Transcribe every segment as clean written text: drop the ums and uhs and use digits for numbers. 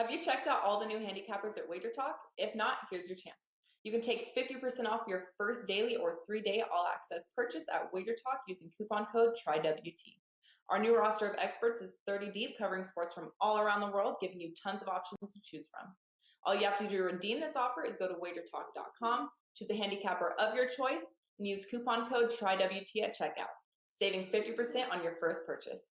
Have you checked out all the new handicappers at Wager Talk? If not, here's your chance. You can take 50% off your first daily or 3-day all-access purchase at Wager Talk using coupon code TRYWT. Our new roster of experts is 30 deep, covering sports from all around the world, giving you tons of options to choose from. All you have to do to redeem this offer is go to wagertalk.com, choose a handicapper of your choice, and use coupon code TRYWT at checkout, saving 50% on your first purchase.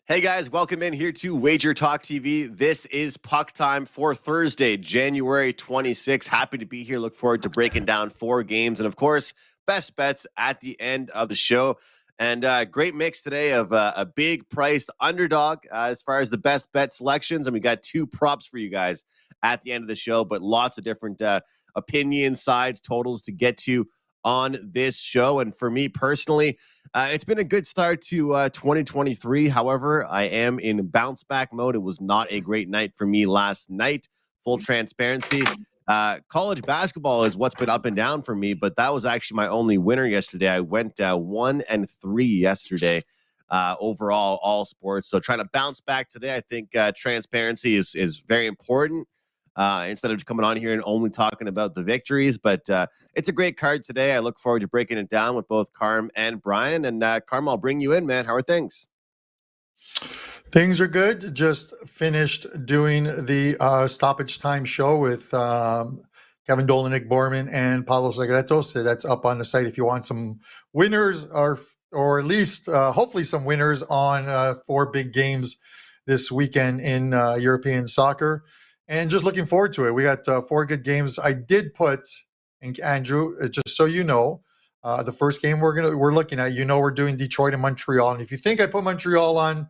Hey guys, welcome in here to Wager Talk TV. This is puck time for Thursday, January 26th. Happy to be here. Look forward to breaking down 4 games and, of course, best bets at the end of the show. And great mix today of a big priced underdog as far as the best bet selections. And we got 2 props for you guys at the end of the show, but lots of different opinions, sides, totals to get to on this show. And for me personally, it's been a good start to 2023. However, I am in bounce back mode. It was not a great night for me last night. Full transparency. College basketball is what's been up and down for me, but that was actually my only winner yesterday. I went 1-3 yesterday overall, all sports. So trying to bounce back today, I think transparency is very important. Instead of coming on here and only talking about the victories. But it's a great card today. I look forward to breaking it down with both Carm and Bryan. And Carm, I'll bring you in, man. How are things? Things are good. Just finished doing the stoppage time show with Kevin Dolan, Nick Borman, and Paulo Sagreto. So that's up on the site if you want some winners or at least hopefully some winners on 4 big games this weekend in European soccer. And just looking forward to it. We got 4 good games. I did put, and Andrew, just so you know, the first game we're looking at, we're doing Detroit and Montreal. And if you think I put Montreal on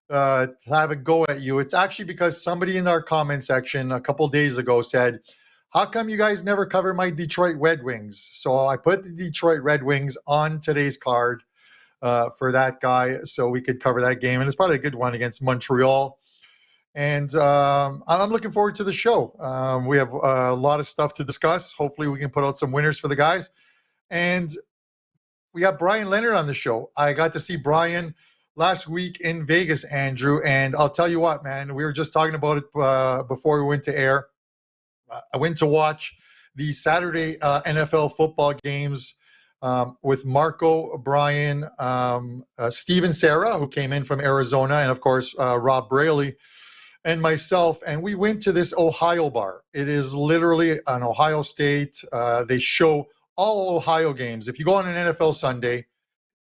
to have a go at you, it's actually because somebody in our comment section a couple days ago said, how come you guys never cover my Detroit Red Wings? So I put the Detroit Red Wings on today's card for that guy so we could cover that game. And it's probably a good one against Montreal. And I'm looking forward to the show. We have a lot of stuff to discuss. Hopefully we can put out some winners for the guys. And we got Bryan Leonard on the show. I got to see Bryan last week in Vegas, Andrew. And I'll tell you what, man, we were just talking about it before we went to air. I went to watch the Saturday NFL football games with Marco, Bryan, Steven Serra, who came in from Arizona, and, of course, Rob Braley, and myself, and we went to this Ohio bar. It is literally an Ohio State. They show all Ohio games. If you go on an NFL Sunday,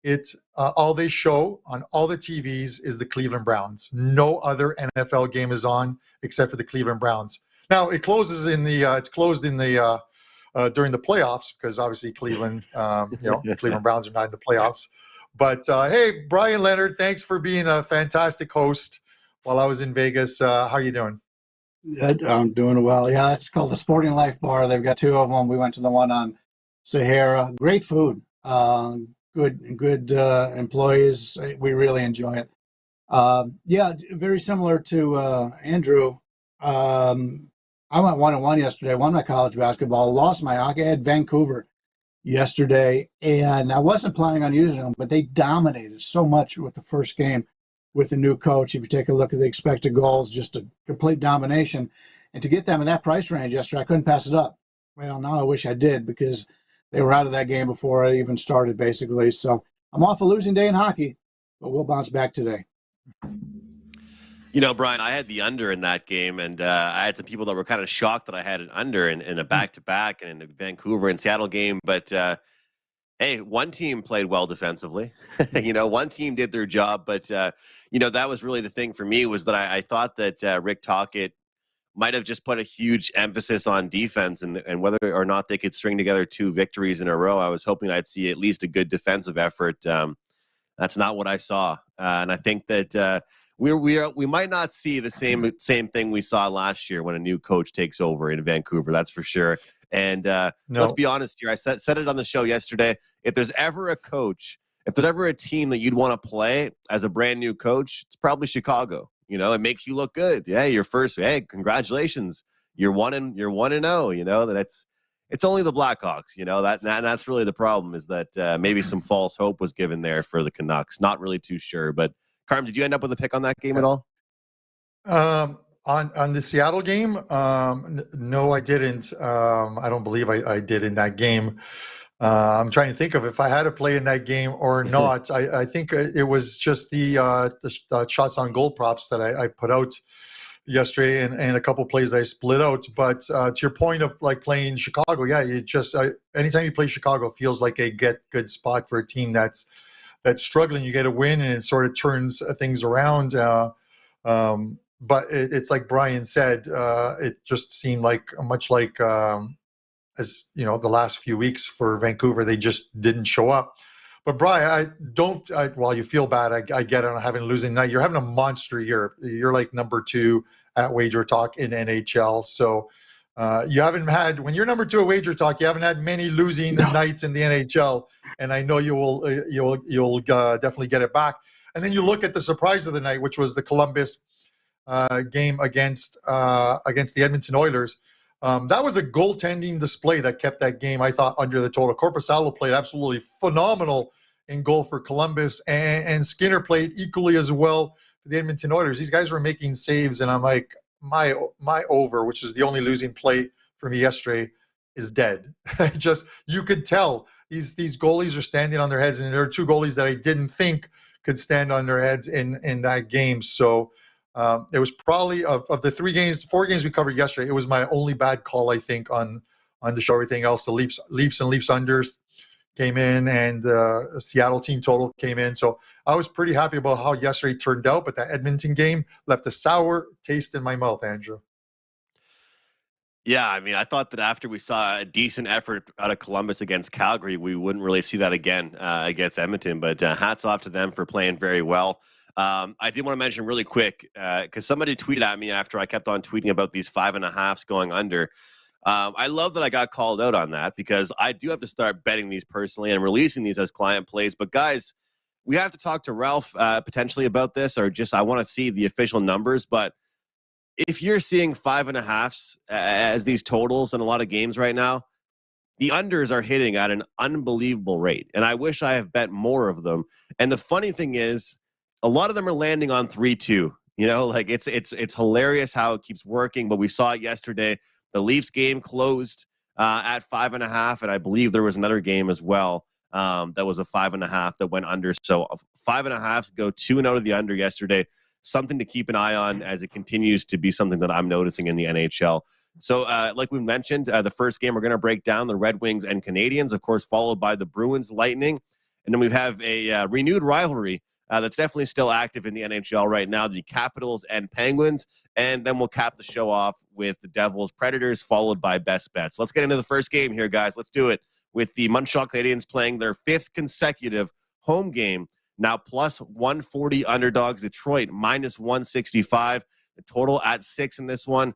it's all they show on all the TVs is the Cleveland Browns. No other NFL game is on except for the Cleveland Browns. Now it closes in the it's closed in the during the playoffs because obviously Cleveland, the Cleveland Browns are not in the playoffs. But hey, Bryan Leonard, thanks for being a fantastic host while I was in Vegas. How are you doing? I'm doing well. Yeah, it's called the Sporting Life Bar. They've got 2 of them. We went to the one on Sahara. Great food. Good employees. We really enjoy it. Yeah, very similar to Andrew. I went 1-1 yesterday. Won my college basketball. Lost my hockey. I had Vancouver yesterday, and I wasn't planning on using them, but they dominated so much with the first game. With the new coach, if you take a look at the expected goals, just a complete domination. And to get them in that price range yesterday, I couldn't pass it up. Well, now I wish I did because they were out of that game before I even started, basically. So I'm off a losing day in hockey, but we'll bounce back today. Bryan, I had the under in that game, and I had some people that were kind of shocked that I had an under in a back-to-back and in the Vancouver and Seattle game. But, hey, one team played well defensively. One team did their job, but that was really the thing for me was that I thought that Rick Tocchet might have just put a huge emphasis on defense and whether or not they could string together 2 victories in a row. I was hoping I'd see at least a good defensive effort. That's not what I saw. And I think that we might not see the same thing we saw last year when a new coach takes over in Vancouver. That's for sure. And let's be honest here. I said it on the show yesterday. If there's ever a coach, if there's ever a team that you'd want to play as a brand new coach, it's probably Chicago. It makes you look good. Yeah, you're first. Hey, congratulations. You're 1-0. That's it's only the Blackhawks, that's really the problem, is that maybe some false hope was given there for the Canucks. Not really too sure. But Carm, did you end up with a pick on that game at all? On the Seattle game, no, I didn't. I don't believe I did in that game. I'm trying to think of if I had to play in that game or not. I think it was just the shots on goal props that I put out yesterday, and a couple plays that I split out. But to your point of like playing Chicago, yeah, you just anytime you play Chicago, it feels like a good spot for a team that's struggling. You get a win, and it sort of turns things around. But it's like Bryan said, it just seemed like much like as the last few weeks for Vancouver, they just didn't show up. But Bryan, while you feel bad, I get it on having a losing night. You're having a monster year. You're like number 2 at Wager Talk in NHL. So you haven't had, when you're number 2 at Wager Talk, you haven't had many losing nights in the NHL. And I know you'll definitely get it back. And then you look at the surprise of the night, which was the Columbus game against the Edmonton Oilers. That was a goaltending display that kept that game, I thought, under the total. Korpisalo played absolutely phenomenal in goal for Columbus, and Skinner played equally as well for the Edmonton Oilers. These guys were making saves, and I'm like, my over, which is the only losing play for me yesterday, is dead. You could tell these goalies are standing on their heads, and there are 2 goalies that I didn't think could stand on their heads in that game. So it was probably of the 4 games we covered yesterday, it was my only bad call, I think, on the show. Everything else, the Leafs and Leafs unders came in, and Seattle team total came in. So I was pretty happy about how yesterday turned out, but that Edmonton game left a sour taste in my mouth, Andrew. Yeah, I mean, I thought that after we saw a decent effort out of Columbus against Calgary, we wouldn't really see that again against Edmonton. But hats off to them for playing very well. I did want to mention really quick, because somebody tweeted at me after I kept on tweeting about these 5.5s going under. I love that I got called out on that, because I do have to start betting these personally and releasing these as client plays. But guys, we have to talk to Ralph potentially about this, or just I want to see the official numbers. But if you're seeing 5.5s as these totals in a lot of games right now, the unders are hitting at an unbelievable rate. And I wish I have bet more of them. And the funny thing is, a lot of them are landing on 3-2. Like it's hilarious how it keeps working. But we saw it yesterday. The Leafs game closed at 5.5, and I believe there was another game as well that was a 5.5 that went under. So 5.5s go 2-0 to the under yesterday. Something to keep an eye on, as it continues to be something that I'm noticing in the NHL. So like we mentioned, the first game we're going to break down, the Red Wings and Canadiens, of course, followed by the Bruins Lightning. And then we have a renewed rivalry that's definitely still active in the NHL right now, the Capitals and Penguins. And then we'll cap the show off with the Devils Predators, followed by Best Bets. Let's get into the first game here, guys. Let's do it with the Montreal Canadiens playing their 5th consecutive home game. Now plus 140 underdogs. Detroit minus 165. The total at 6 in this one,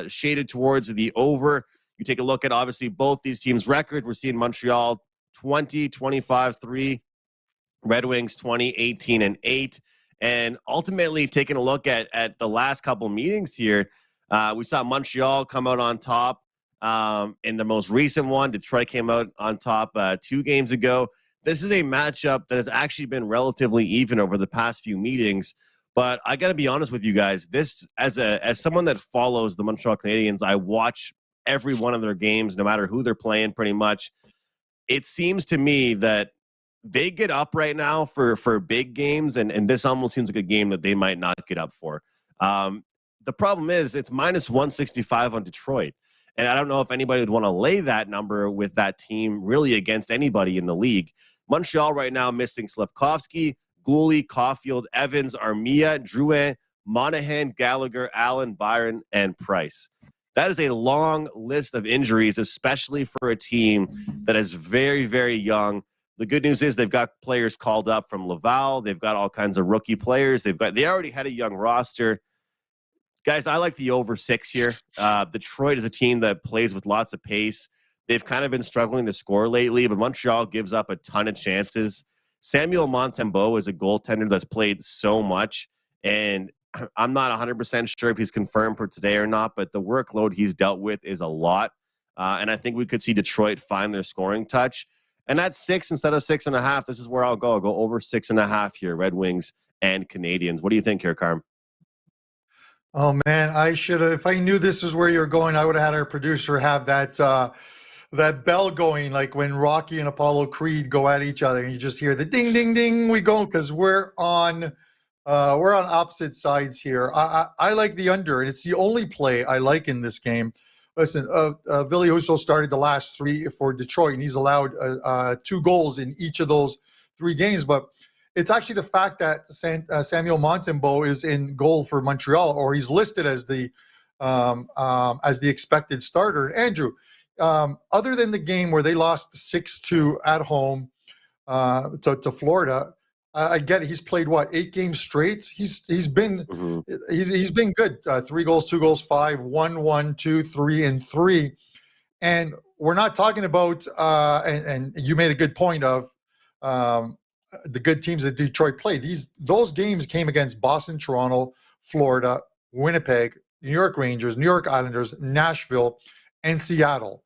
shaded towards the over. You take a look at, obviously, both these teams' record. We're seeing Montreal 20, 25-3. Red Wings 20, 18-8. And ultimately, taking a look at the last couple meetings here, we saw Montreal come out on top in the most recent one. Detroit came out on top 2 games ago. This is a matchup that has actually been relatively even over the past few meetings. But I got to be honest with you guys. This, as someone that follows the Montreal Canadiens, I watch every one of their games, no matter who they're playing, pretty much. It seems to me that they get up right now for big games, and this almost seems like a game that they might not get up for. The problem is it's minus 165 on Detroit. And I don't know if anybody would want to lay that number with that team really against anybody in the league. Montreal right now missing Slafkovsky, Gooley, Caulfield, Evans, Armia, Drouin, Monahan, Gallagher, Allen, Byron, and Price. That is a long list of injuries, especially for a team that is very, very young. The good news is they've got players called up from Laval. They've got all kinds of rookie players. They already had a young roster. Guys, I like the over 6 here. Detroit is a team that plays with lots of pace. They've kind of been struggling to score lately, but Montreal gives up a ton of chances. Samuel Montembeault is a goaltender that's played so much, and I'm not 100% sure if he's confirmed for today or not, but the workload he's dealt with is a lot. And I think we could see Detroit find their scoring touch. And at 6 instead of 6.5, this is where I'll go. I'll go over 6.5 here, Red Wings and Canadiens. What do you think here, Carm? Oh man, I should have. If I knew this is where you're going, I would have had our producer have that bell going, like when Rocky and Apollo Creed go at each other, and you just hear the ding, ding, ding. We go because we're on opposite sides here. I like the under, and it's the only play I like in this game. Listen, Ville Husso started the last 3 for Detroit, and he's allowed 2 goals in each of those 3 games, but it's actually the fact that Samuel Montembeault is in goal for Montreal, or he's listed as the expected starter. Andrew, other than the game where they lost 6-2 at home to Florida, I get it. He's played 8 games straight. He's been good. 3 goals, 2 goals, 5, 1, 1, 2, 3, and 3. And we're not talking about and you made a good point of the good teams that Detroit played. Those games came against Boston, Toronto, Florida, Winnipeg, New York Rangers, New York Islanders, Nashville, and Seattle.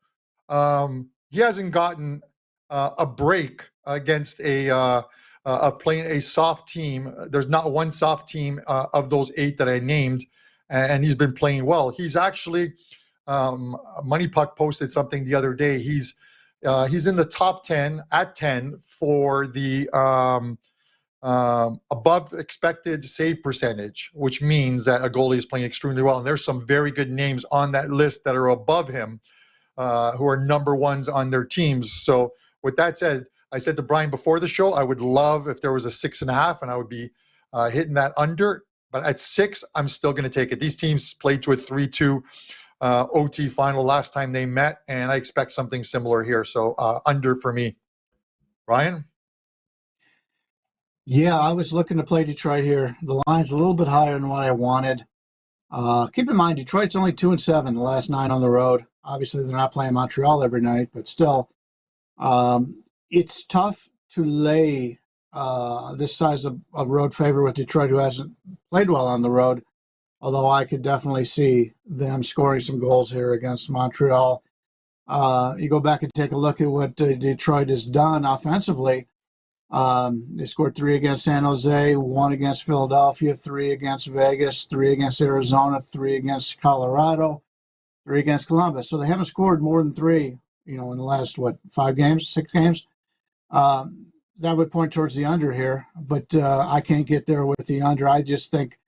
He hasn't gotten a break against playing a soft team. There's not one soft team of those 8 that I named, and he's been playing well. He's actually Money Puck posted something the other day. He's in the top 10 at 10 for the above expected save percentage, which means that a goalie is playing extremely well. And there's some very good names on that list that are above him, who are number ones on their teams. So with that said, I said to Bryan before the show, I would love if there was a 6.5, and I would be hitting that under. But at 6, I'm still going to take it. These teams played to a 3-2 OT final last time they met, and I expect something similar here. So under for me. Bryan? Yeah, I was looking to play Detroit here. The line's a little bit higher than what I wanted. Keep in mind, Detroit's only 2-7 the last 9 on the road. Obviously, they're not playing Montreal every night, but still, it's tough to lay this size of road favor with Detroit, who hasn't played well on the road. Although I could definitely see them scoring some goals here against Montreal. You go back and take a look at what Detroit has done offensively. They scored 3 against San Jose, 1 against Philadelphia, 3 against Vegas, 3 against Arizona, 3 against Colorado, 3 against Columbus. So they haven't scored more than 3, in the last, 5 games, 6 games? That would point towards the under here, but I can't get there with the under. I just think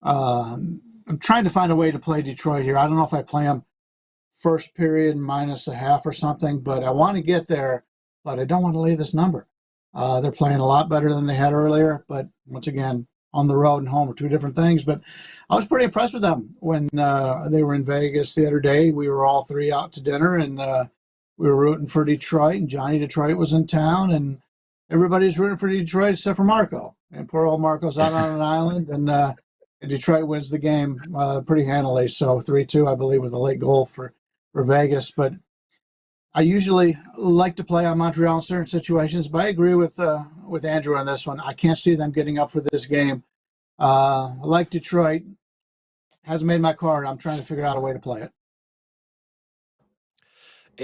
I'm trying to find a way to play Detroit here. I don't know if I play them first period -0.5 or something, but I want to get there, but I don't want to lay this number. They're playing a lot better than they had earlier, but once again, on the road and home are 2 different things. But I was pretty impressed with them when they were in Vegas the other day. We were all 3 out to dinner, and we were rooting for Detroit, and Johnny Detroit was in town, and everybody's rooting for Detroit except for Marco. And poor old Marco's out on an island, and Detroit wins the game pretty handily. So 3-2, I believe, with a late goal for Vegas. But I usually like to play on Montreal in certain situations, but I agree with Andrew on this one. I can't see them getting up for this game. I like Detroit. Hasn't made my card. I'm trying to figure out a way to play it.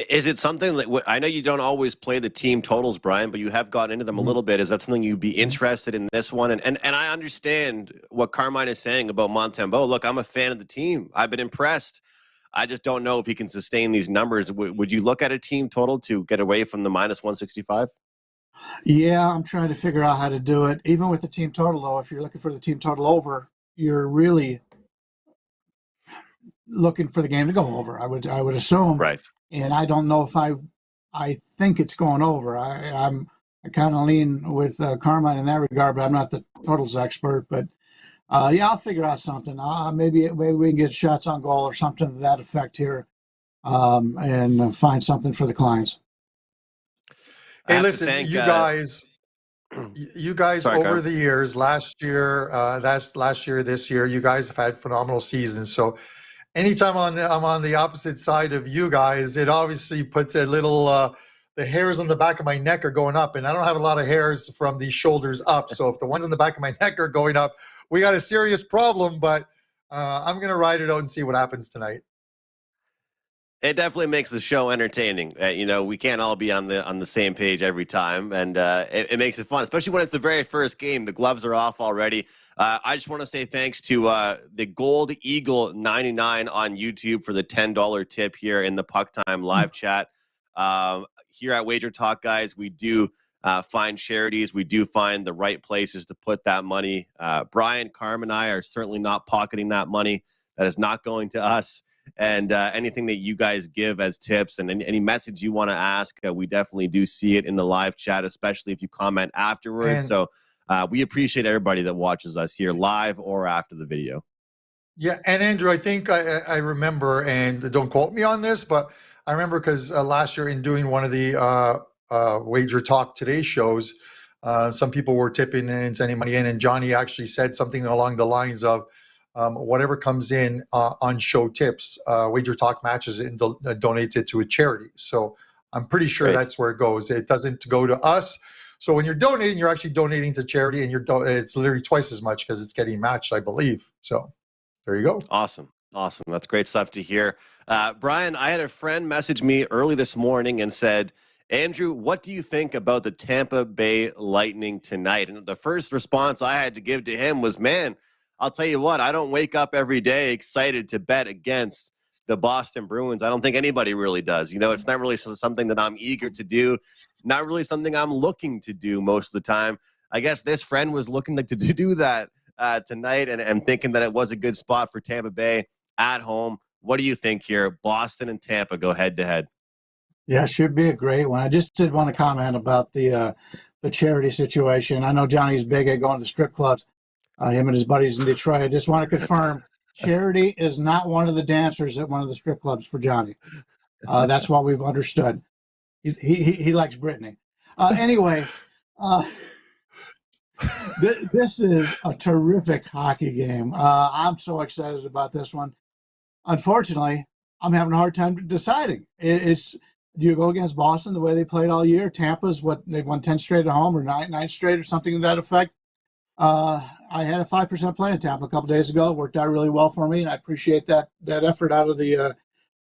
Is it something that I know you don't always play the team totals, Bryan, but you have gotten into them a little bit? Is that something you'd be interested in this one? And I understand what Carmine is saying about Montembeault. Look, I'm a fan of the team. I've been impressed. I just don't know if he can sustain these numbers. Would you look at a team total to get away from the -165? Yeah, I'm trying to figure out how to do it. Even with the team total, though, if you're looking for the team total over, you're really looking for the game to go over. I would assume. Right. And I don't know if I think it's going over. I kind of lean with Carmine in that regard, but I'm not the totals expert. But yeah, I'll figure out something. Maybe we can get shots on goal or something to that effect here, and find something for the clients. Hey, listen, you guys. Sorry, over the years, last year, this year, you guys have had phenomenal seasons. So anytime I'm on the opposite side of you guys, it obviously puts a little, the hairs on the back of my neck are going up, and I don't have a lot of hairs from the shoulders up. So if the ones on the back of my neck are going up, we got a serious problem, but I'm going to ride it out and see what happens tonight. It definitely makes the show entertaining. We can't all be on the same page every time, and it makes it fun, especially when it's the very first game. The gloves are off already. I just want to say thanks to the Gold Eagle 99 on YouTube for the $10 tip here in the Puck Time live chat. Here at Wager Talk, guys, we do find charities. We do find the right places to put that money. Bryan, Carmine, and I are certainly not pocketing that money. That is not going to us. And anything that you guys give as tips and any message you want to ask, we definitely do see it in the live chat, especially if you comment afterwards. So we appreciate everybody that watches us here live or after the video. Yeah, and Andrew, I think I remember, and don't quote me on this, but I remember because last year in doing one of the Wager Talk Today shows, some people were tipping and sending money in, and Johnny actually said something along the lines of, whatever comes in on show tips, Wager Talk matches it and donates it to a charity. So I'm pretty sure that's where it goes. It doesn't go to us. So when you're donating, you're actually donating to charity, and it's literally twice as much because it's getting matched, I believe. So there you go. Awesome. That's great stuff to hear. Bryan, I had a friend message me early this morning and said, Andrew, what do you think about the Tampa Bay Lightning tonight? And the first response I had to give to him was, man, I'll tell you what, I don't wake up every day excited to bet against the Boston Bruins. I don't think anybody really does. It's not really something that I'm eager to do, not really something I'm looking to do most of the time. I guess this friend was looking to do that tonight and thinking that it was a good spot for Tampa Bay at home. What do you think here? Boston and Tampa go head to head. Yeah, should be a great one. I just did want to comment about the charity situation. I know Johnny's big at going to strip clubs. Him and his buddies in Detroit. I just want to confirm, charity is not one of the dancers at one of the strip clubs for Johnny. That's what we've understood. He likes Britney. Anyway, this is a terrific hockey game. I'm so excited about this one. Unfortunately, I'm having a hard time deciding. Do you go against Boston the way they played all year? Tampa's they've won 10 straight at home or nine straight or something to that effect. I had a 5% play in Tampa a couple days ago. It worked out really well for me, and I appreciate that effort out of the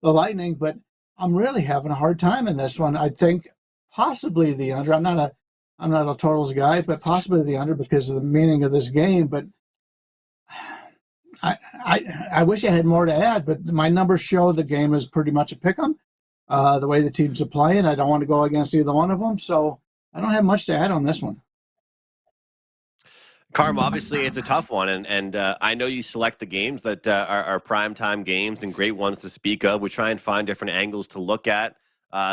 Lightning. But I'm really having a hard time in this one. I think possibly the under. I'm not a totals guy, but possibly the under because of the meaning of this game. But I wish I had more to add. But my numbers show the game is pretty much a pick'em. The way the teams are playing, I don't want to go against either one of them, so I don't have much to add on this one. Carm, obviously it's a tough one, and I know you select the games that are primetime games and great ones to speak of. We try and find different angles to look at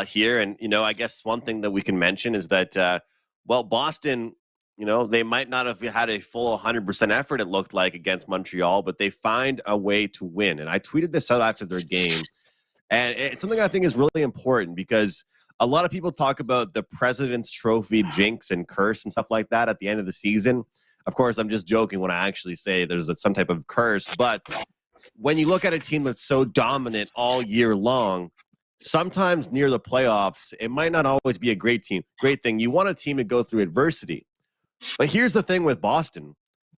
here, and I guess one thing that we can mention is that Boston, they might not have had a full 100% effort, it looked like, against Montreal, but they find a way to win. And I tweeted this out after their game, and it's something I think is really important because a lot of people talk about the President's Trophy jinx and curse and stuff like that at the end of the season. Of course, I'm just joking when I actually say there's some type of curse. But when you look at a team that's so dominant all year long, sometimes near the playoffs, it might not always be a great thing. You want a team to go through adversity. But here's the thing with Boston.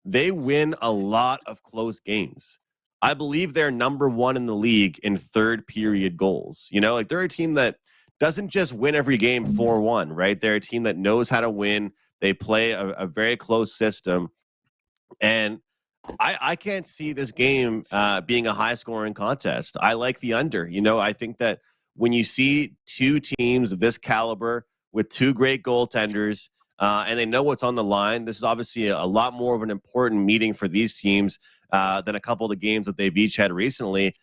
They win a lot of close games. I believe they're number one in the league in third period goals. They're a team that doesn't just win every game 4-1, right? They're a team that knows how to win. They play a very close system. And I can't see this game being a high-scoring contest. I like the under. I think that when you see two teams of this caliber with two great goaltenders and they know what's on the line, this is obviously a lot more of an important meeting for these teams than a couple of the games that they've each had recently.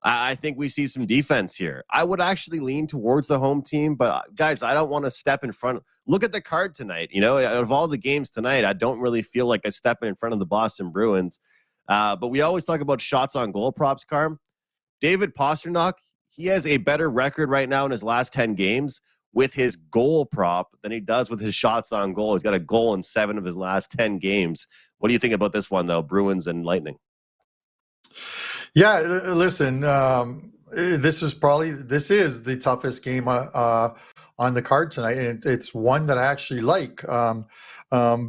I think we see some defense here. I would actually lean towards the home team, but guys, I don't want to step in front. Look at the card tonight. Of all the games tonight, I don't really feel like I'm stepping in front of the Boston Bruins. But we always talk about shots on goal props, Carm. David Pastrnak, he has a better record right now in his last 10 games with his goal prop than he does with his shots on goal. He's got a goal in 7 of his last 10 games. What do you think about this one, though, Bruins and Lightning? Yeah, listen, this is the toughest game on the card tonight, and it's one that I actually like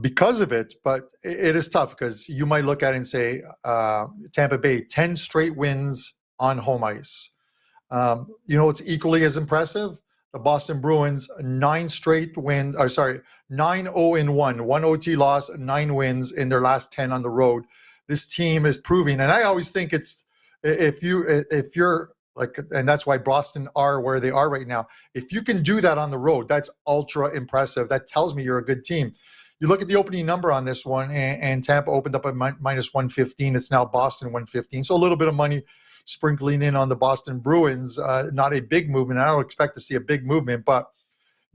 because of it. But it is tough because you might look at it and say Tampa Bay 10 straight wins on home ice. It's equally as impressive. The Boston Bruins, 9-0-1, 1 OT loss, 9 wins in their last 10 on the road. This team is proving, and I always think it's if you're like, and that's why Boston are where they are right now. If you can do that on the road, that's ultra impressive. That tells me you're a good team. You look at the opening number on this one, and Tampa opened up at minus 115. It's now Boston 115. So a little bit of money sprinkling in on the Boston Bruins. Not a big movement. I don't expect to see a big movement, but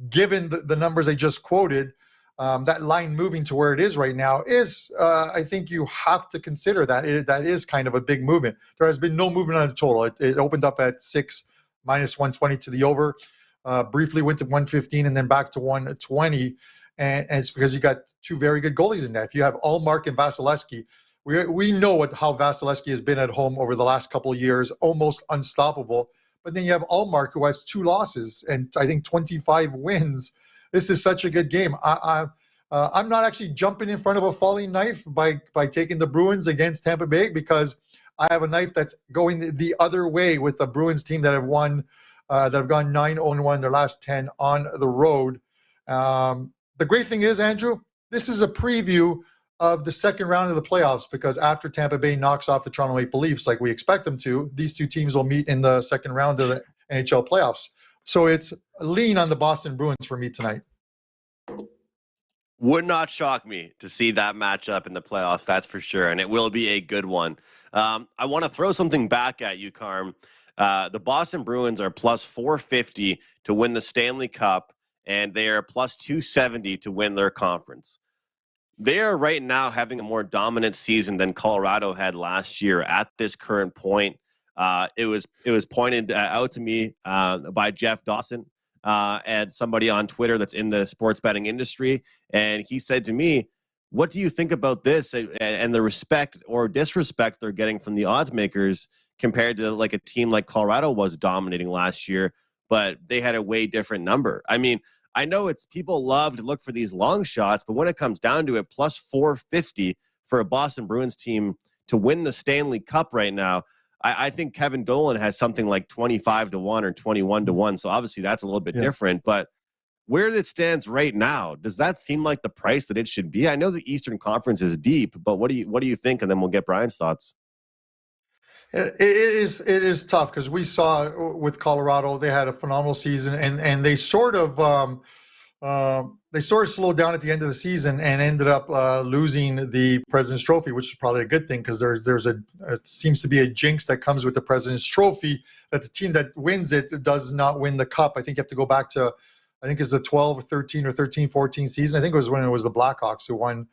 given the numbers I just quoted, that line moving to where it is right now is, I think you have to consider that. That is kind of a big movement. There has been no movement on the total. It opened up at 6, minus 120 to the over, briefly went to 115 and then back to 120. And it's because you got two very good goalies in there. If you have Ullmark and Vasilevsky, we know how Vasilevsky has been at home over the last couple of years, almost unstoppable. But then you have Ullmark, who has 2 losses and I think 25 wins. This is such a good game. I'm not actually jumping in front of a falling knife by taking the Bruins against Tampa Bay, because I have a knife that's going the other way with the Bruins team that have won, that have gone 9-0-1 their last 10 on the road. The great thing is, Andrew, this is a preview of the second round of the playoffs, because after Tampa Bay knocks off the Toronto Maple Leafs, like we expect them to, these two teams will meet in the second round of the NHL playoffs. So it's lean on the Boston Bruins for me tonight. Would not shock me to see that matchup in the playoffs, that's for sure, and it will be a good one. I want to throw something back at you, Carm. The Boston Bruins are plus 450 to win the Stanley Cup, and they are plus 270 to win their conference. They are right now having a more dominant season than Colorado had last year at this current point. It was pointed out to me by Jeff Dawson and somebody on Twitter that's in the sports betting industry. And he said to me, what do you think about this and the respect or disrespect they're getting from the odds makers compared to like a team like Colorado was dominating last year, but they had a way different number? I mean, I know it's people love to look for these long shots, but when it comes down to it, plus 450 for a Boston Bruins team to win the Stanley Cup right now, I think Kevin Dolan has something like 25-1 or 21-1. So obviously that's a little bit different, but where it stands right now, does that seem like the price that it should be? I know the Eastern Conference is deep, but what do you think? And then we'll get Brian's thoughts. It is tough, because we saw with Colorado, they had a phenomenal season, and they sort of slowed down at the end of the season and ended up losing the President's Trophy, which is probably a good thing, because it seems to be a jinx that comes with the President's Trophy, that the team that wins it does not win the cup. I think you have to go back to, I think it's the 12 or 13 or 13-14 season. I think it was when it was the Blackhawks who won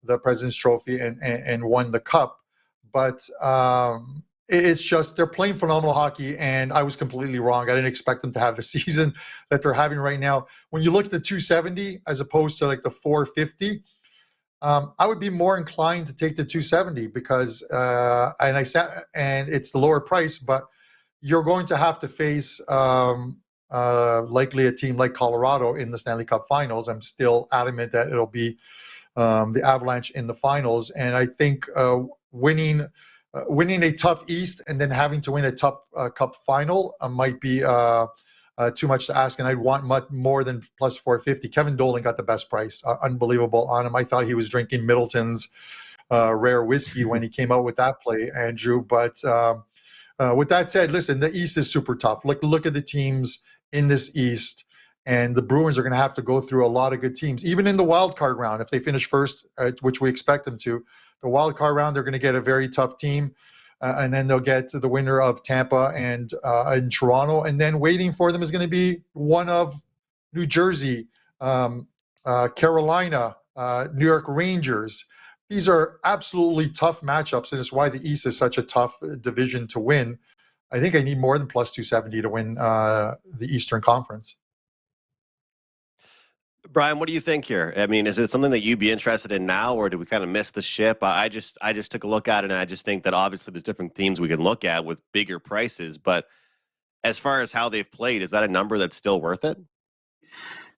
the President's Trophy and won the cup. But it's just they're playing phenomenal hockey, and I was completely wrong. I didn't expect them to have the season that they're having right now. When you look at the 270 as opposed to like the 450, I would be more inclined to take the 270 because and it's the lower price, but you're going to have to face likely a team like Colorado in the Stanley Cup Finals. I'm still adamant that it'll be the Avalanche in the finals, and I think winning a tough East and then having to win a tough Cup final might be too much to ask, and I'd want much more than plus 450. Kevin Dolan got the best price. Unbelievable on him. I thought he was drinking Middleton's rare whiskey when he came out with that play, Andrew. But with that said, listen, the East is super tough. Look at the teams in this East, and the Bruins are going to have to go through a lot of good teams. Even in the wild card round, if they finish first, which we expect them to, the wild card round, they're going to get a very tough team. And then they'll get to the winner of Tampa and in Toronto. And then waiting for them is going to be one of New Jersey, Carolina, New York Rangers. These are absolutely tough matchups, and it's why the East is such a tough division to win. I think I need more than plus 270 to win the Eastern Conference. Brian, what do you think here? I mean, is it something that you'd be interested in now, or do we kind of miss the ship? I just took a look at it, and I just think that obviously there's different teams we can look at with bigger prices. But as far as how they've played, is that a number that's still worth it?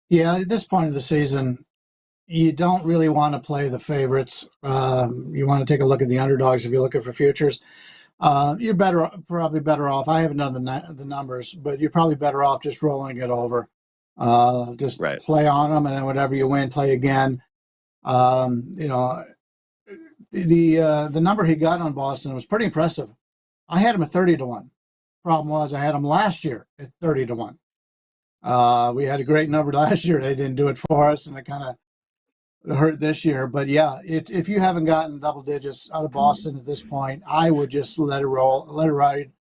Yeah, at this point of the season, you don't really want to play the favorites. You want to take a look at the underdogs if you're looking for futures. You're probably better off. I haven't done the numbers, but you're probably better off just rolling it over. Just Right. play on them, and then whatever you win, play again. You know, the number he got on Boston was pretty impressive. I had him at 30-1. Problem was I had him last year at 30-1. We had a great number last year. They didn't do it for us, and it kind of hurt this year. But yeah, if you haven't gotten double digits out of Boston at this point, I would just let it roll, let it ride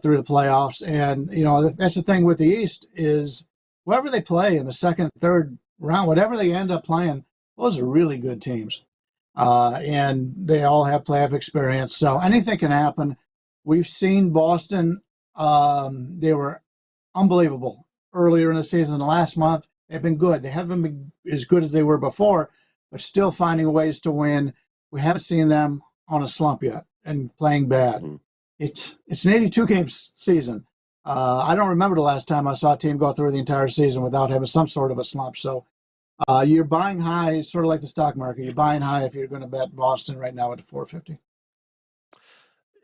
through the playoffs. And you know, that's the thing with the East is whoever they play in the second, third round, whatever they end up playing, those are really good teams, and they all have playoff experience. So anything can happen. We've seen Boston; they were unbelievable earlier in the season. The last month, they've been good. They haven't been as good as they were before, but still finding ways to win. We haven't seen them on a slump yet and playing bad. Mm-hmm. It's an 82-game season. I don't remember the last time I saw a team go through the entire season without having some sort of a slump. So you're buying high, sort of like the stock market. You're buying high if you're going to bet Boston right now at 450.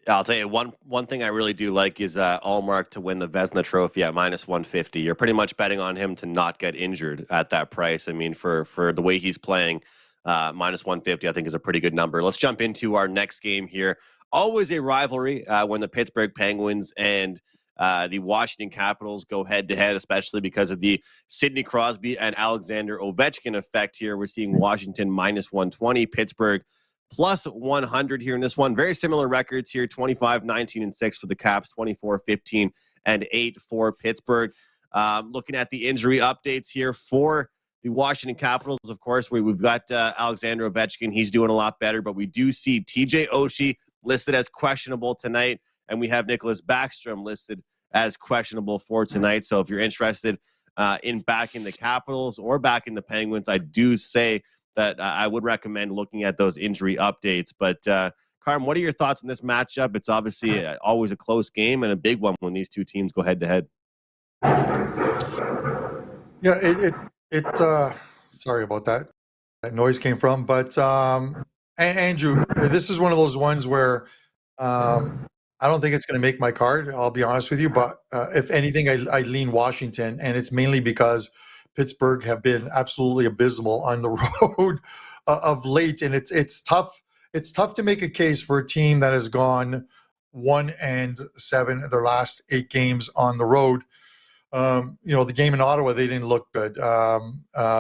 I'll tell you one thing I really do like is Allmark to win the Vezina Trophy at -150. You're pretty much betting on him to not get injured at that price. I mean, for the way he's playing, -150 I think is a pretty good number. Let's jump into our next game here. Always a rivalry when the Pittsburgh Penguins and the Washington Capitals go head-to-head, especially because of the Sidney Crosby and Alexander Ovechkin effect here. We're seeing Washington -120, Pittsburgh +100 here in this one. Very similar records here, 25, 19, and 6 for the Caps, 24, 15, and 8 for Pittsburgh. Looking at the injury updates here for the Washington Capitals, of course, we've got Alexander Ovechkin. He's doing a lot better, but we do see TJ Oshie listed as questionable tonight, and we have Nicholas Backstrom listed as questionable for tonight. So if you're interested in backing the Capitals or backing the Penguins, I do say that I would recommend looking at those injury updates. But, Carm, what are your thoughts on this matchup? It's obviously always a close game and a big one when these two teams go head-to-head. Yeah, sorry about that. That noise came from. But, Andrew, this is one of those ones where I don't think it's going to make my card, I'll be honest with you. But if anything, I lean Washington, and it's mainly because Pittsburgh have been absolutely abysmal on the road of late, and it's tough. It's tough to make a case for a team that has gone 1-7 their last 8 games on the road. You know, the game in Ottawa, they didn't look good.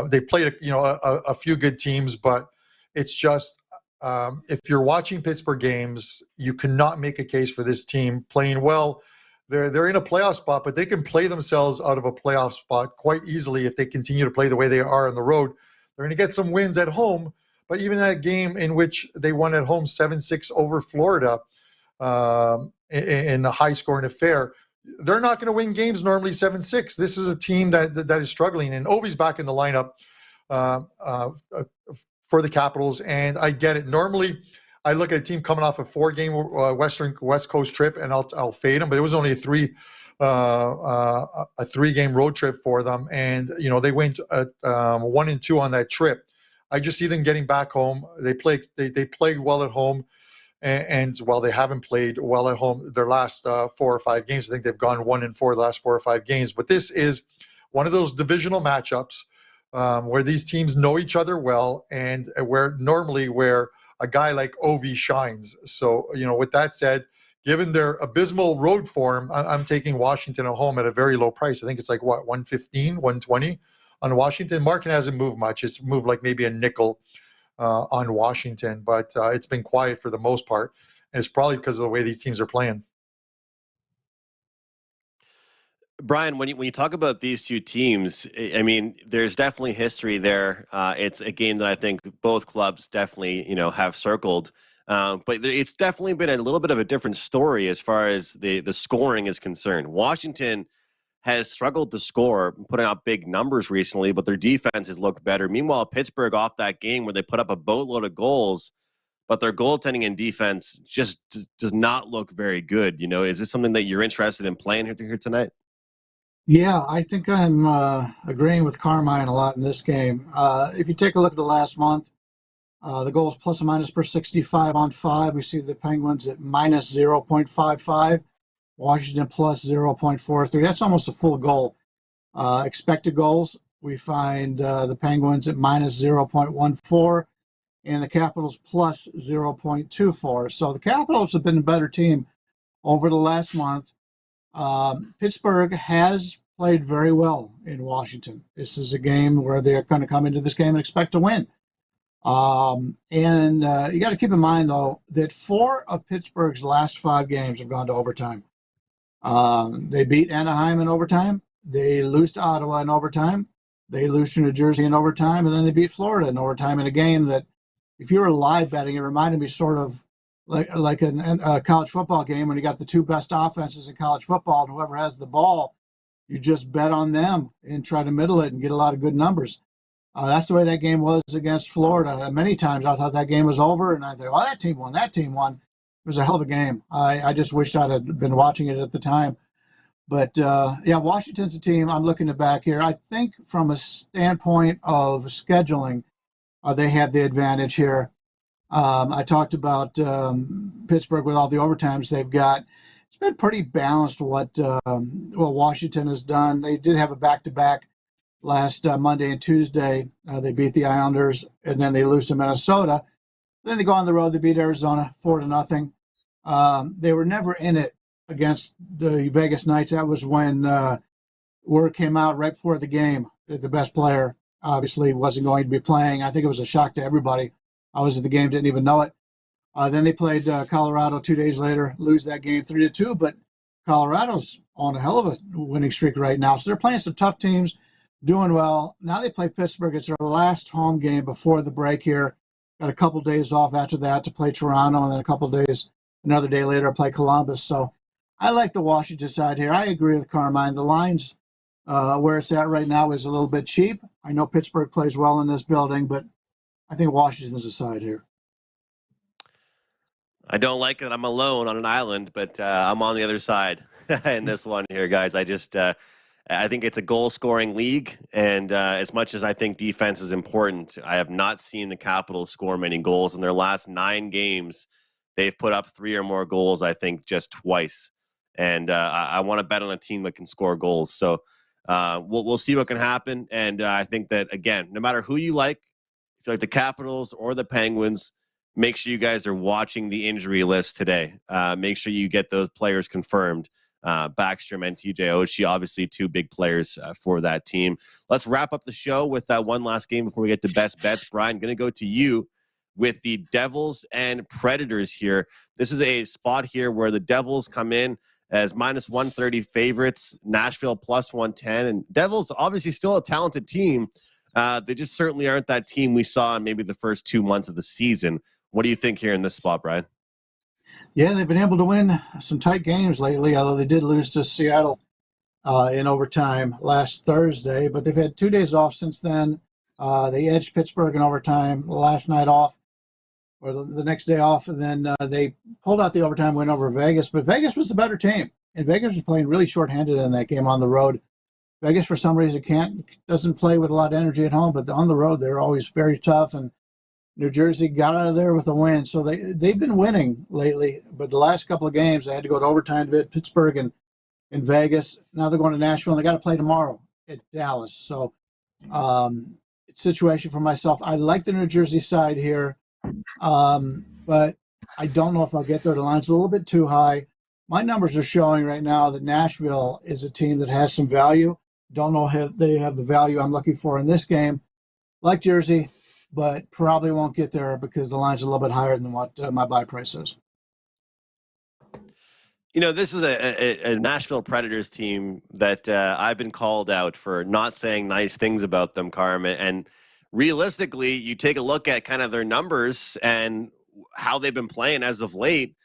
They played a few good teams, but it's just if you're watching Pittsburgh games, you cannot make a case for this team playing well. They're in a playoff spot, but they can play themselves out of a playoff spot quite easily if they continue to play the way they are on the road. They're going to get some wins at home, but even that game in which they won at home 7-6 over Florida in a high-scoring affair, they're not going to win games normally 7-6. This is a team that is struggling, and Ovi's back in the lineup for the Capitals, and I get it. Normally, I look at a team coming off a 4-game West Coast trip, and I'll fade them. But it was only a 3-game road trip for them, and you know they went 1-2 on that trip. I just see them getting back home. They played well at home, and while they haven't played well at home their last 4 or 5 games, I think they've gone 1-4 the last 4 or 5 games. But this is one of those divisional matchups where these teams know each other well, and where a guy like Ovi shines. So, you know, with that said, given their abysmal road form, I'm taking Washington at home at a very low price. I think it's like, what, 115, 120 on Washington? Market hasn't moved much. It's moved like maybe a nickel on Washington, but it's been quiet for the most part. And it's probably because of the way these teams are playing. Brian, when you talk about these two teams, I mean, there's definitely history there. It's a game that I think both clubs definitely, have circled. But it's definitely been a little bit of a different story as far as the scoring is concerned. Washington has struggled to score, putting out big numbers recently, but their defense has looked better. Meanwhile, Pittsburgh off that game where they put up a boatload of goals, but their goaltending and defense just does not look very good. Is this something that you're interested in playing here tonight? Yeah, I think I'm agreeing with Carmine a lot in this game. If you take a look at the last month, The goals plus or minus per 65 on 5. We see the Penguins at minus 0.55. Washington plus 0.43. That's almost a full goal. Expected goals, we find the Penguins at minus 0.14 and the Capitals plus 0.24. So the Capitals have been a better team over the last month. Pittsburgh has played very well in Washington. This is a game where they're going to come into this game and expect to win. And you got to keep in mind, though, that 4 of Pittsburgh's last 5 games have gone to overtime. They beat Anaheim in overtime. They lose to Ottawa in overtime. They lose to New Jersey in overtime. And then they beat Florida in overtime in a game that, if you were live betting, it reminded me sort of like a college football game when you got the 2 best offenses in college football, and whoever has the ball, you just bet on them and try to middle it and get a lot of good numbers. That's the way that game was against Florida. Many times I thought that game was over, and I thought, well, that team won. It was a hell of a game. I just wished I'd have been watching it at the time. But, yeah, Washington's a team I'm looking to back here. I think from a standpoint of scheduling, they have the advantage here. I talked about Pittsburgh with all the overtimes they've got. It's been pretty balanced what Washington has done. They did have a back-to-back last Monday and Tuesday. They beat the Islanders, and then they lose to Minnesota. Then they go on the road. They beat Arizona 4-0. They were never in it against the Vegas Knights. That was when word came out right before the game that the best player obviously wasn't going to be playing. I think it was a shock to everybody. I was at the game, didn't even know it. Then they played Colorado 2 days later, lose that game 3-2. But Colorado's on a hell of a winning streak right now. So they're playing some tough teams, doing well. Now they play Pittsburgh. It's their last home game before the break here. Got a couple days off after that to play Toronto, and then a couple days, another day later, play Columbus. So I like the Washington side here. I agree with Carmine. The lines where it's at right now is a little bit cheap. I know Pittsburgh plays well in this building, but I think Washington's the side here. I don't like that I'm alone on an island, but I'm on the other side in this one here, guys. I think it's a goal-scoring league, and as much as I think defense is important, I have not seen the Capitals score many goals. In their last 9 games, they've put up 3 or more goals, I think, just twice. And I want to bet on a team that can score goals. So we'll see what can happen. And I think that, again, no matter who you like, if you like the Capitals or the Penguins, make sure you guys are watching the injury list today. Make sure you get those players confirmed. Backstrom and TJ Oshie, obviously 2 big players for that team. Let's wrap up the show with one last game before we get to best bets. Bryan, going to go to you with the Devils and Predators here. This is a spot here where the Devils come in as minus 130 favorites, Nashville plus 110. And Devils, obviously still a talented team. They just certainly aren't that team we saw in maybe the first 2 months of the season. What do you think here in this spot, Bryan? Yeah, they've been able to win some tight games lately, although they did lose to Seattle in overtime last Thursday. But they've had 2 days off since then. They edged Pittsburgh in overtime last night off, or the next day off, and then they pulled out the overtime win over Vegas. But Vegas was the better team, and Vegas was playing really shorthanded in that game on the road. Vegas, for some reason, doesn't play with a lot of energy at home, but on the road, they're always very tough, and New Jersey got out of there with a win. So they've been winning lately, but the last couple of games, they had to go to overtime to beat Pittsburgh and in Vegas. Now they're going to Nashville, and they got to play tomorrow at Dallas. So situation for myself. I like the New Jersey side here, but I don't know if I'll get there. The line's a little bit too high. My numbers are showing right now that Nashville is a team that has some value. Don't know if they have the value I'm looking for in this game. Like Jersey, but probably won't get there because the line's a little bit higher than what my buy price is. You know, this is a Nashville Predators team that I've been called out for not saying nice things about them, Carmine. And realistically, you take a look at kind of their numbers and how they've been playing as of late.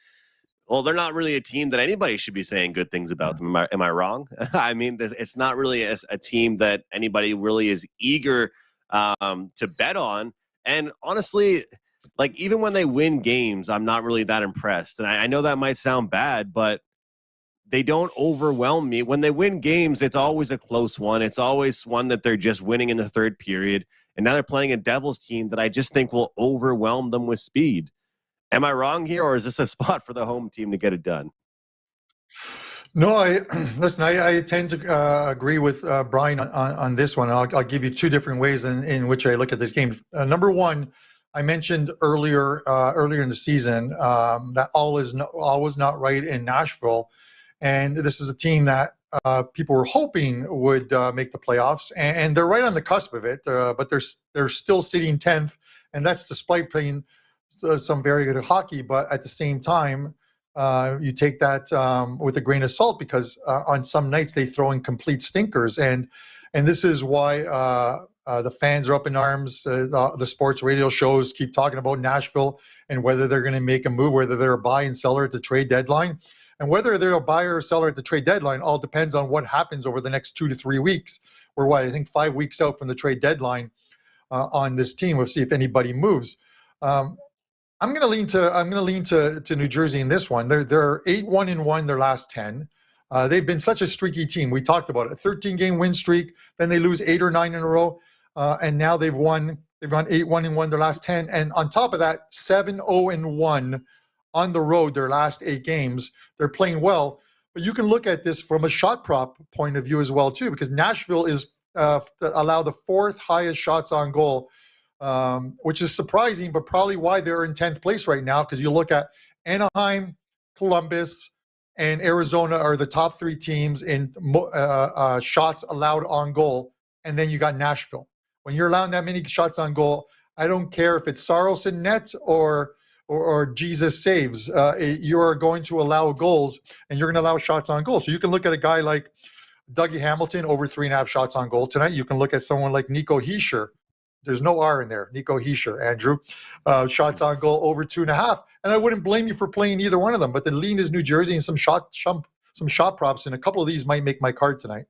Well, they're not really a team that anybody should be saying good things about them. Am I wrong? I mean, it's not really a team that anybody really is eager to bet on. And honestly, like, even when they win games, I'm not really that impressed. And I know that might sound bad, but they don't overwhelm me. When they win games, it's always a close one. It's always one that they're just winning in the third period. And now they're playing a Devils team that I just think will overwhelm them with speed. Am I wrong here, or is this a spot for the home team to get it done? No, listen, I tend to agree with Bryan on this one. I'll give you two different ways in which I look at this game. Number one, I mentioned earlier in the season that all was not right in Nashville, and this is a team that people were hoping would make the playoffs, and they're right on the cusp of it. But they're still sitting 10th, and that's despite playing some very good hockey. But at the same time, you take that with a grain of salt, because on some nights they throw in complete stinkers, and this is why the fans are up in arms. The sports radio shows keep talking about Nashville and whether they're going to make a move, whether they're a buy and seller at the trade deadline, and whether they're a buyer or seller at the trade deadline all depends on what happens over the next 2 to 3 weeks. We're I think 5 weeks out from the trade deadline on this team. We'll see if anybody moves. I'm going to lean to New Jersey in this one. They're 8-1-1 their last 10. They've been such a streaky team. We talked about it. A 13-game win streak. Then they lose 8 or 9 in a row, and now they've gone 8-1-1 their last 10. And on top of that, 7-0-1 on the road their last 8 games. They're playing well, but you can look at this from a shot prop point of view as well too, because Nashville is allow the 4th highest shots on goal. Which is surprising, but probably why they're in 10th place right now, because you look at Anaheim, Columbus, and Arizona are the top 3 teams in shots allowed on goal, and then you got Nashville. When you're allowing that many shots on goal, I don't care if it's Saros in net or Jesus saves, you're going to allow goals, and you're going to allow shots on goal. So you can look at a guy like Dougie Hamilton, over 3.5 shots on goal tonight. You can look at someone like Nico Hischier. There's no R in there. Nico Hischier, Andrew. Shots on goal over 2.5. And I wouldn't blame you for playing either one of them. But the lean is New Jersey, and some shot props, and a couple of these might make my card tonight.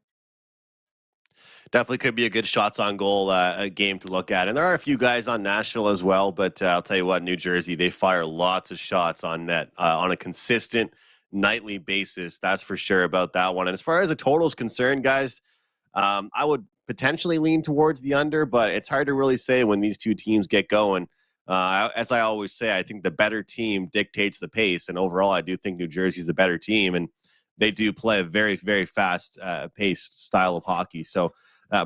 Definitely could be a good shots on goal game to look at. And there are a few guys on Nashville as well. But I'll tell you what, New Jersey, they fire lots of shots on net on a consistent nightly basis. That's for sure about that one. And as far as the total is concerned, guys, I would potentially lean towards the under, but it's hard to really say when these two teams get going. As I always say, I think the better team dictates the pace, and overall I do think New Jersey's the better team, and they do play a very, very fast paced style of hockey. So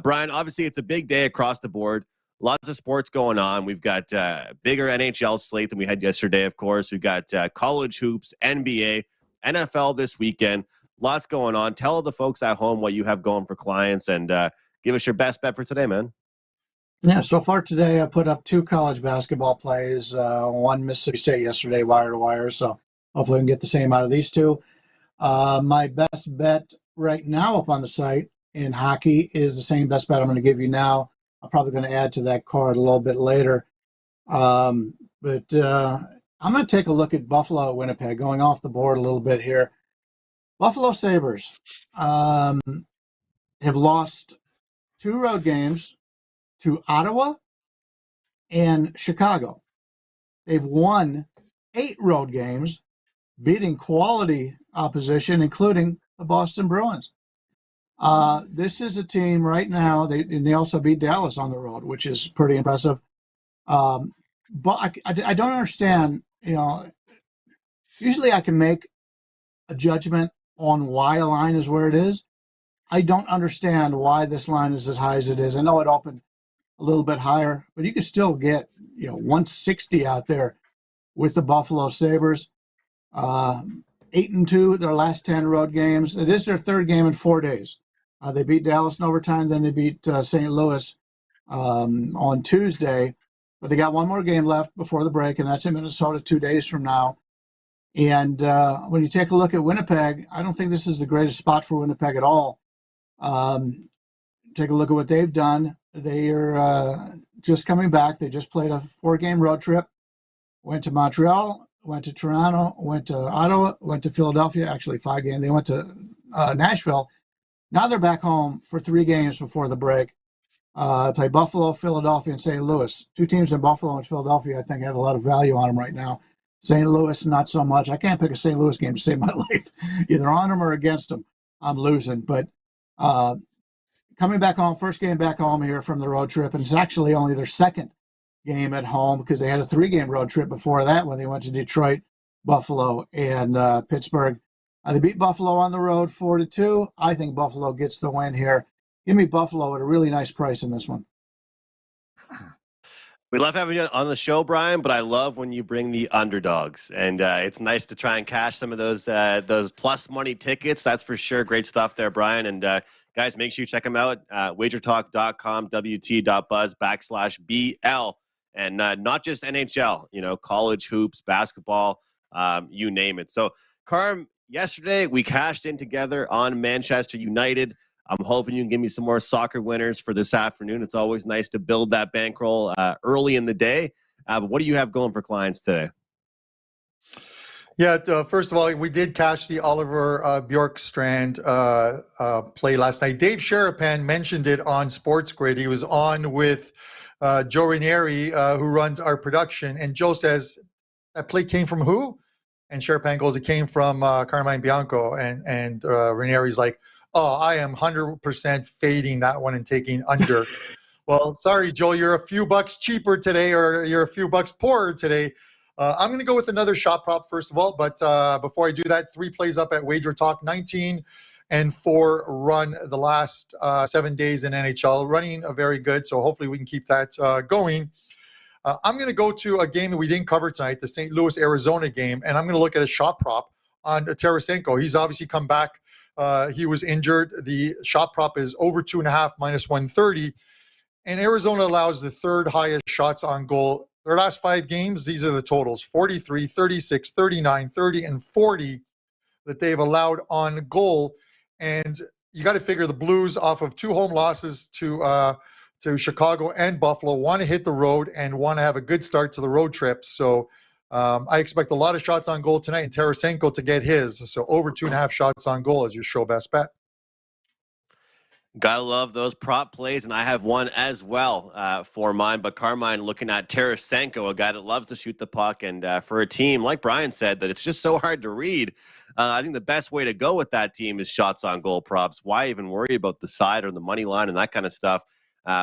Bryan, obviously it's a big day across the board, lots of sports going on. We've got bigger NHL slate than we had yesterday, of course. We've got college hoops, NBA, NFL this weekend, lots going on. Tell the folks at home what you have going for clients, and give us your best bet for today, man. Yeah, so far today I put up 2 college basketball plays, one Mississippi State yesterday, wire to wire. So hopefully we can get the same out of these 2. My best bet right now up on the site in hockey is the same best bet I'm going to give you now. I'm probably going to add to that card a little bit later. But I'm going to take a look at Buffalo at Winnipeg, going off the board a little bit here. Buffalo Sabres have lost 2 road games to Ottawa and Chicago. They've won 8 road games, beating quality opposition, including the Boston Bruins. This is a team right now, they also beat Dallas on the road, which is pretty impressive. But I don't understand, usually I can make a judgment on why a line is where it is. I don't understand why this line is as high as it is. I know it opened a little bit higher, but you can still get 160 out there with the Buffalo Sabres. 8-2 their last 10 road games. It is their 3rd game in 4 days. They beat Dallas in overtime, then they beat St. Louis on Tuesday. But they got one more game left before the break, and that's in Minnesota 2 days from now. And when you take a look at Winnipeg, I don't think this is the greatest spot for Winnipeg at all. Take a look at what they've done. They are just coming back. They just played a 4-game road trip, went to Montreal, went to Toronto, went to Ottawa, went to Philadelphia, actually 5 games. They went to Nashville. Now they're back home for 3 games before the break. Play Buffalo, Philadelphia, and St. Louis. 2 teams in Buffalo and Philadelphia, I think, have a lot of value on them right now. St. Louis, not so much. I can't pick a St. Louis game to save my life. Either on them or against them, I'm losing. But coming back home, first game back home here from the road trip, and it's actually only their second game at home because they had a 3-game road trip before that when they went to Detroit, Buffalo, and Pittsburgh. They beat Buffalo on the road 4-2. I think Buffalo gets the win here. Give me Buffalo at a really nice price in this one. We love having you on the show, Brian, but I love when you bring the underdogs, and it's nice to try and cash some of those plus money tickets. That's for sure. Great stuff there, Brian. And guys, make sure you check them out. Wagertalk.com, WT.buzz/BL, and not just NHL. College hoops, basketball, you name it. So, Carm, yesterday we cashed in together on Manchester United. I'm hoping you can give me some more soccer winners for this afternoon. It's always nice to build that bankroll early in the day. But what do you have going for clients today? Yeah, first of all, we did cash the Oliver Bjorkstrand play last night. Dave Sherapan mentioned it on Sports Grid. He was on with Joe Ranieri, who runs our production. And Joe says, that play came from who? And Sherapan goes, it came from Carmine Bianco. And Ranieri's like, oh, I am 100% fading that one and taking under. Well, sorry, Joel, you're a few bucks cheaper today, or you're a few bucks poorer today. I'm going to go with another shot prop, first of all. But before I do that, 3 plays up at Wager Talk, 19-4 run the last 7 days in NHL. Running very good, so hopefully we can keep that going. I'm going to go to a game that we didn't cover tonight, the St. Louis-Arizona game, and I'm going to look at a shot prop on Tarasenko. He's obviously come back. He was injured. The shot prop is over 2.5 minus 130. And Arizona allows the 3rd highest shots on goal. Their last 5 games, these are the totals: 43, 36, 39, 30, and 40 that they've allowed on goal. And you got to figure the Blues, off of 2 home losses to Chicago and Buffalo, want to hit the road and want to have a good start to the road trip. So I expect a lot of shots on goal tonight, and Tarasenko to get his. So over 2.5 shots on goal is your show best bet. Gotta love those prop plays, and I have one as well for mine. But Carmine looking at Tarasenko, a guy that loves to shoot the puck, and for a team, like Brian said, that it's just so hard to read. I think the best way to go with that team is shots on goal props. Why even worry about the side or the money line and that kind of stuff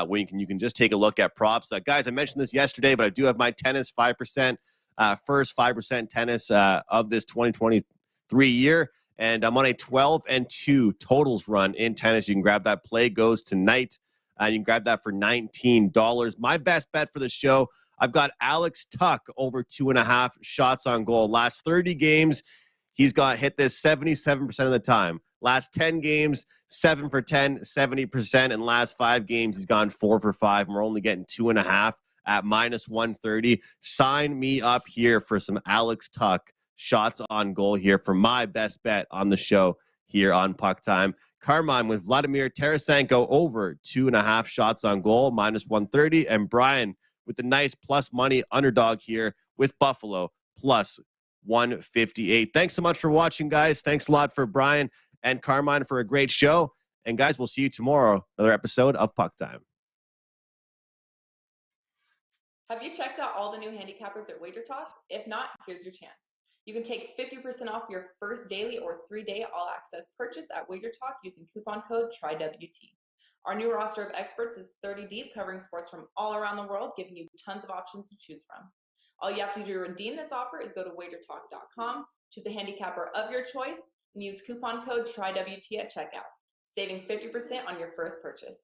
when you can just take a look at props? Guys, I mentioned this yesterday, but I do have my tennis 5%. First 5% tennis of this 2023 year. And I'm on a 12-2 totals run in tennis. You can grab that. Play goes tonight. You can grab that for $19. My best bet for the show, I've got Alex Tuck over 2.5 shots on goal. Last 30 games, he's got hit this 77% of the time. Last 10 games, 7 for 10, 70%. And last 5 games, he's gone 4 for 5. And we're only getting 2.5 at minus 130. Sign me up here for some Alex Tuck shots on goal here for my best bet on the show here on Puck Time. Carmine with Vladimir Tarasenko over 2.5 shots on goal, minus 130. And Brian with the nice plus money underdog here with Buffalo, plus 158. Thanks so much for watching, guys. Thanks a lot for Brian and Carmine for a great show. And guys, we'll see you tomorrow, another episode of Puck Time. Have you checked out all the new handicappers at Wager Talk? If not, here's your chance. You can take 50% off your first daily or 3-day all-access purchase at Wager Talk using coupon code TRYWT. Our new roster of experts is 30 deep, covering sports from all around the world, giving you tons of options to choose from. All you have to do to redeem this offer is go to wagertalk.com, choose a handicapper of your choice, and use coupon code TRYWT at checkout, saving 50% on your first purchase.